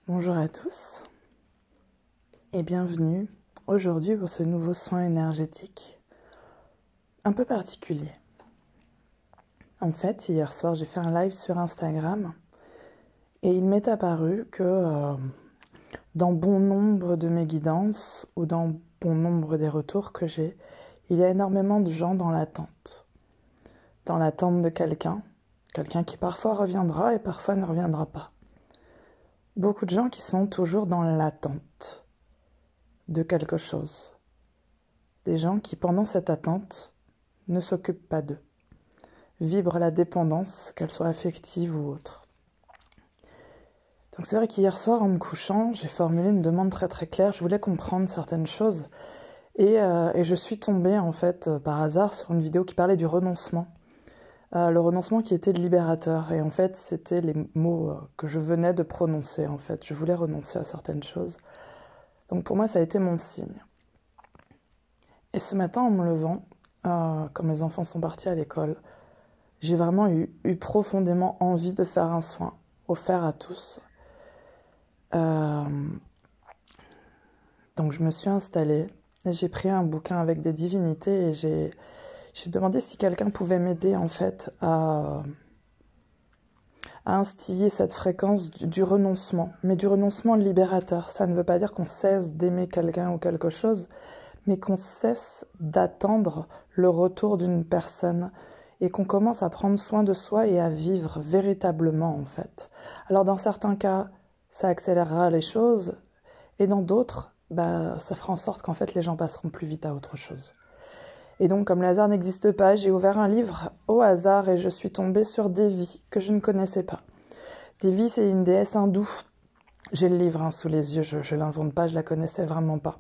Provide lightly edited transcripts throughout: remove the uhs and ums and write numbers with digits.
Bonjour à tous et bienvenue aujourd'hui pour ce nouveau soin énergétique un peu particulier. En fait, hier soir, j'ai fait un live sur Instagram et il m'est apparu que dans bon nombre de mes guidances ou dans bon nombre des retours que j'ai, il y a énormément de gens dans l'attente. Dans l'attente de quelqu'un qui parfois reviendra et parfois ne reviendra pas. Beaucoup de gens qui sont toujours dans l'attente de quelque chose. Des gens qui, pendant cette attente, ne s'occupent pas d'eux. Vibrent la dépendance, qu'elle soit affective ou autre. Donc c'est vrai qu'hier soir, en me couchant, j'ai formulé une demande très très claire. Je voulais comprendre certaines choses. Et je suis tombée, en fait, par hasard, sur une vidéo qui parlait du renoncement. Le renoncement qui était libérateur. Et en fait, c'était les mots que je venais de prononcer, en fait. Je voulais renoncer à certaines choses. Donc pour moi, ça a été mon signe. Et ce matin, en me levant, quand mes enfants sont partis à l'école, j'ai vraiment eu profondément envie de faire un soin offert à tous. Donc je me suis installée, j'ai pris un bouquin avec des divinités et j'ai demandé si quelqu'un pouvait m'aider en fait à instiller cette fréquence du renoncement, mais du renoncement libérateur. Ça ne veut pas dire qu'on cesse d'aimer quelqu'un ou quelque chose, mais qu'on cesse d'attendre le retour d'une personne et qu'on commence à prendre soin de soi et à vivre véritablement en fait. Alors dans certains cas, ça accélérera les choses et dans d'autres, ça fera en sorte qu'en fait les gens passeront plus vite à autre chose. Et donc comme le hasard n'existe pas, j'ai ouvert un livre au hasard et je suis tombée sur Devi que je ne connaissais pas. Devi, c'est une déesse hindoue. J'ai le livre sous les yeux, je l'invente pas, je la connaissais vraiment pas.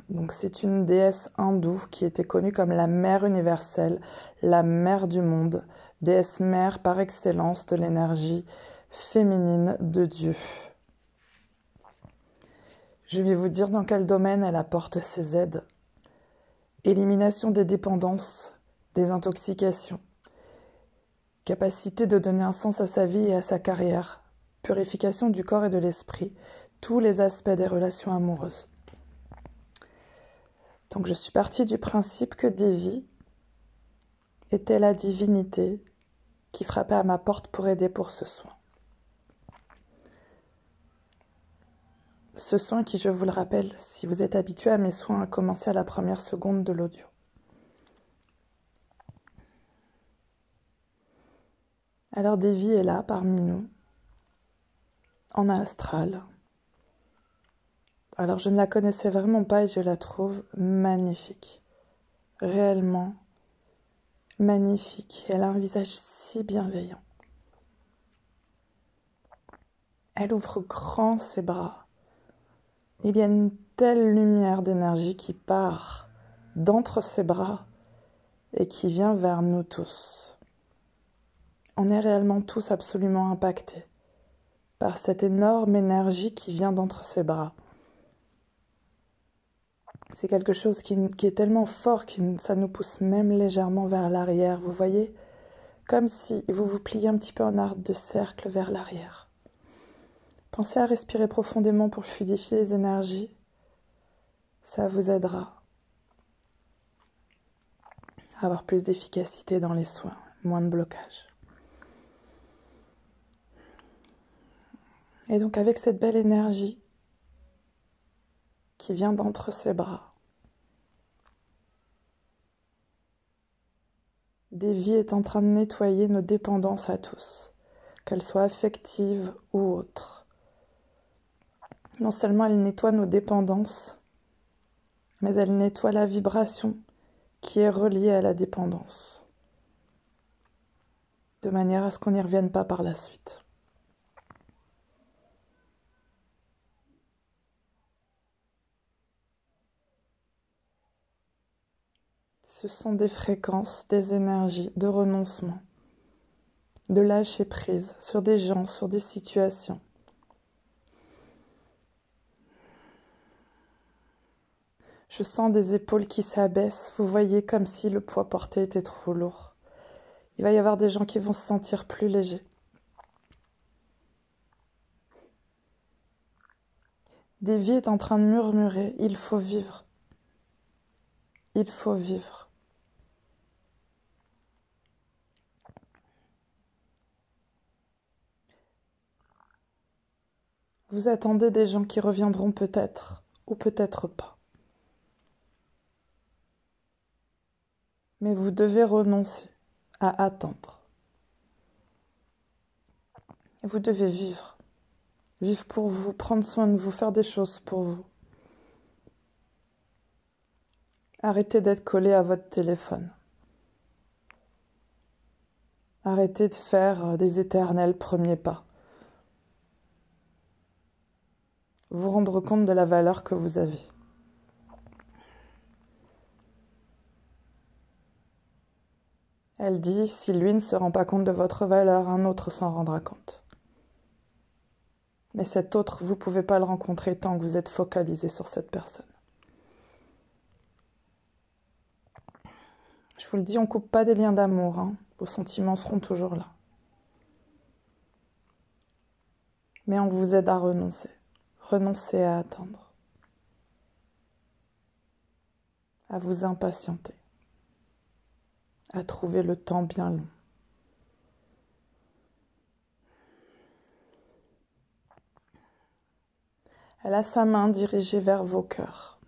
Donc c'est une déesse hindoue qui était connue comme la mère universelle, la mère du monde, déesse mère par excellence de l'énergie féminine de Dieu. Je vais vous dire dans quel domaine elle apporte ses aides. Élimination des dépendances, des intoxications, capacité de donner un sens à sa vie et à sa carrière, purification du corps et de l'esprit, tous les aspects des relations amoureuses. Donc je suis partie du principe que Devi était la divinité qui frappait à ma porte pour aider pour ce soin. Ce soin qui, je vous le rappelle, si vous êtes habitué à mes soins, a commencé à la première seconde de l'audio. Alors Devi est là parmi nous, en astral. Alors je ne la connaissais vraiment pas et je la trouve magnifique, réellement magnifique. Elle a un visage si bienveillant. Elle ouvre grand ses bras. Il y a une telle lumière d'énergie qui part d'entre ses bras et qui vient vers nous tous. On est réellement tous absolument impactés par cette énorme énergie qui vient d'entre ses bras. C'est quelque chose qui est tellement fort que ça nous pousse même légèrement vers l'arrière. Vous voyez, comme si vous vous pliez un petit peu en arc de cercle vers l'arrière. Pensez à respirer profondément pour fluidifier les énergies. Ça vous aidera à avoir plus d'efficacité dans les soins, moins de blocage. Et donc avec cette belle énergie qui vient d'entre ses bras, Devi est en train de nettoyer nos dépendances à tous, qu'elles soient affectives ou autres. Non seulement elle nettoie nos dépendances, mais elle nettoie la vibration qui est reliée à la dépendance, de manière à ce qu'on n'y revienne pas par la suite. Ce sont des fréquences, des énergies de renoncement, de lâcher prise sur des gens, sur des situations. Je sens des épaules qui s'abaissent, vous voyez, comme si le poids porté était trop lourd. Il va y avoir des gens qui vont se sentir plus légers. Des vies est en train de murmurer, il faut vivre. Il faut vivre. Vous attendez des gens qui reviendront peut-être ou peut-être pas. Mais vous devez renoncer à attendre. Et vous devez vivre. Vivre pour vous, prendre soin de vous, faire des choses pour vous. Arrêtez d'être collé à votre téléphone. Arrêtez de faire des éternels premiers pas. Vous rendre compte de la valeur que vous avez. Elle dit, si lui ne se rend pas compte de votre valeur, un autre s'en rendra compte. Mais cet autre, vous ne pouvez pas le rencontrer tant que vous êtes focalisé sur cette personne. Je vous le dis, on ne coupe pas des liens d'amour. Vos sentiments seront toujours là. Mais on vous aide à renoncer. Renoncer à attendre. À vous impatienter. À trouver le temps bien long. Elle a sa main dirigée vers vos cœurs.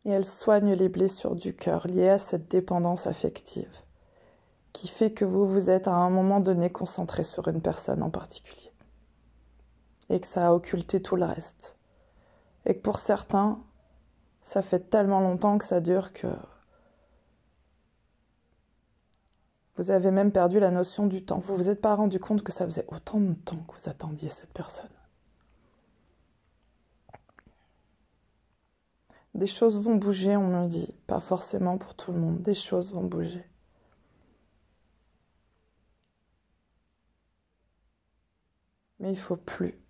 Et elle soigne les blessures du cœur liées à cette dépendance affective qui fait que vous êtes à un moment donné concentré sur une personne en particulier et que ça a occulté tout le reste. Et que pour certains, ça fait tellement longtemps que ça dure que vous avez même perdu la notion du temps. Vous vous êtes pas rendu compte que ça faisait autant de temps que vous attendiez cette personne. Des choses vont bouger, on me dit. Pas forcément pour tout le monde. Des choses vont bouger. Mais il ne faut plus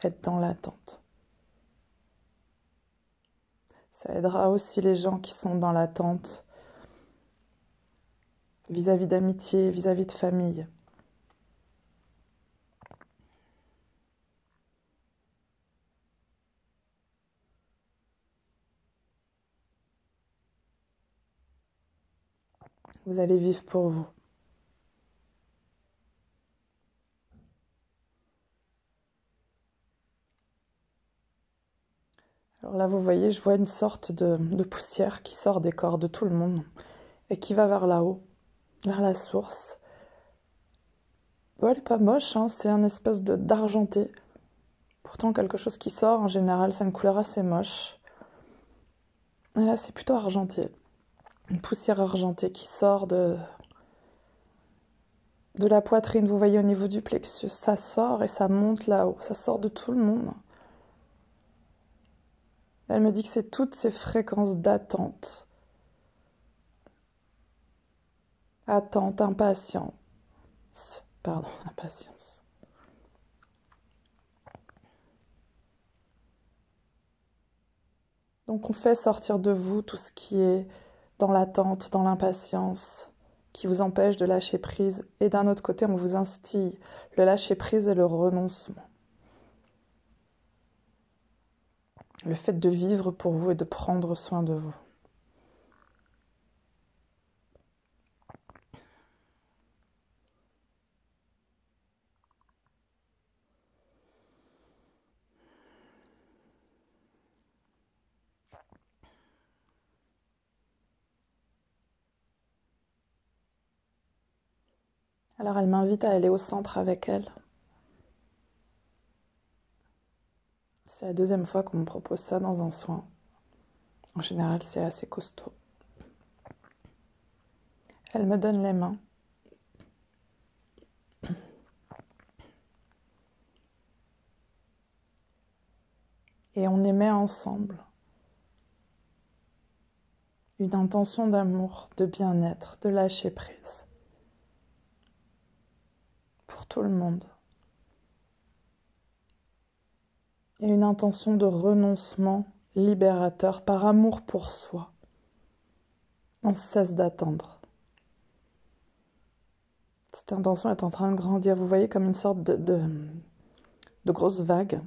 être dans l'attente. Ça aidera aussi les gens qui sont dans l'attente vis-à-vis d'amitié, vis-à-vis de famille. Vous allez vivre pour vous. Alors là, vous voyez, je vois une sorte de poussière qui sort des corps de tout le monde et qui va vers là-haut, vers la source. Bon, elle n'est pas moche, c'est un espèce d'argenté. Pourtant, quelque chose qui sort, en général, c'est une couleur assez moche. Et là, c'est plutôt argenté. Une poussière argentée qui sort de la poitrine, vous voyez, au niveau du plexus. Ça sort et ça monte là-haut. Ça sort de tout le monde. Elle me dit que c'est toutes ces fréquences d'attente. Attente, impatience. Pardon, impatience. Donc on fait sortir de vous tout ce qui est dans l'attente, dans l'impatience, qui vous empêche de lâcher prise. Et d'un autre côté, on vous instille le lâcher prise et le renoncement. Le fait de vivre pour vous et de prendre soin de vous. Alors elle m'invite à aller au centre avec elle. C'est la deuxième fois qu'on me propose ça dans un soin. En général, c'est assez costaud. Elle me donne les mains. Et on émet ensemble une intention d'amour, de bien-être, de lâcher prise. Pour tout le monde. Et une intention de renoncement libérateur par amour pour soi. On cesse d'attendre. Cette intention est en train de grandir. Vous voyez comme une sorte de de grosses vagues.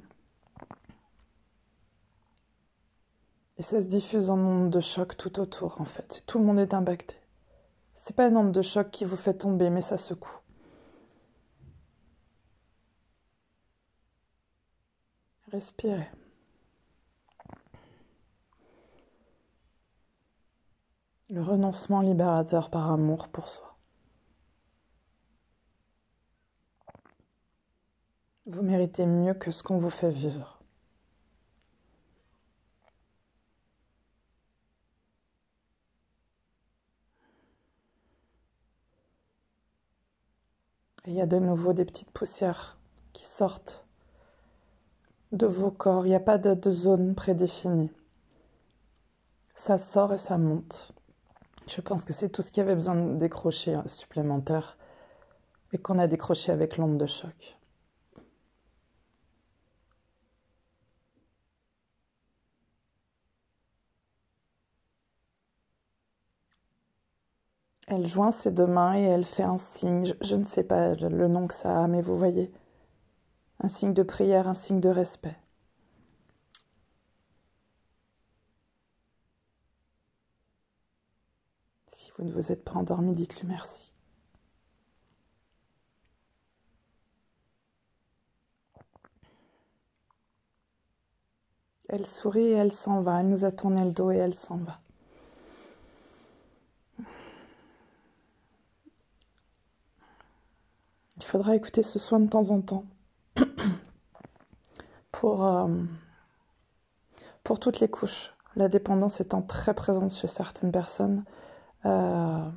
Et ça se diffuse en ondes de choc tout autour, en fait. Tout le monde est impacté. C'est pas une onde de choc qui vous fait tomber, mais ça secoue. Respirez. Le renoncement libérateur par amour pour soi. Vous méritez mieux que ce qu'on vous fait vivre. Et il y a de nouveau des petites poussières qui sortent de vos corps. Il n'y a pas de zone prédéfinie. Ça sort et ça monte. Je pense que c'est tout ce qui avait besoin de décrocher supplémentaire et qu'on a décroché avec l'onde de choc. Elle joint ses deux mains et elle fait un signe, je ne sais pas le nom que ça a, mais vous voyez, un signe de prière, un signe de respect. Si vous ne vous êtes pas endormi, dites-lui merci. Elle sourit et elle s'en va, elle nous a tourné le dos et elle s'en va. Il faudra écouter ce soin de temps en temps pour toutes les couches. La dépendance étant très présente chez certaines personnes, il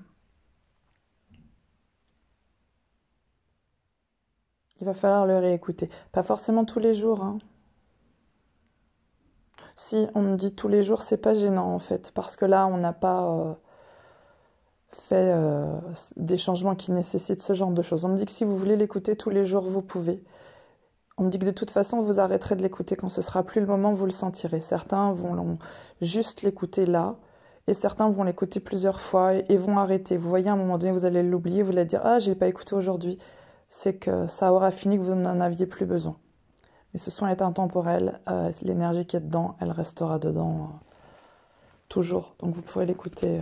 va falloir le réécouter. Pas forcément tous les jours, hein. Si on me dit tous les jours, c'est pas gênant en fait, parce que là, on n'a pas fait des changements qui nécessitent ce genre de choses. On me dit que si vous voulez l'écouter tous les jours, vous pouvez. On me dit que de toute façon, vous arrêterez de l'écouter quand ce sera plus le moment, vous le sentirez. Certains vont juste l'écouter là, et certains vont l'écouter plusieurs fois et vont arrêter. Vous voyez, à un moment donné, vous allez l'oublier, vous allez dire « Ah, je l'ai pas écouté aujourd'hui ». C'est que ça aura fini, que vous n'en aviez plus besoin. Mais ce soin est intemporel, l'énergie qui est dedans, elle restera dedans toujours. Donc vous pourrez l'écouter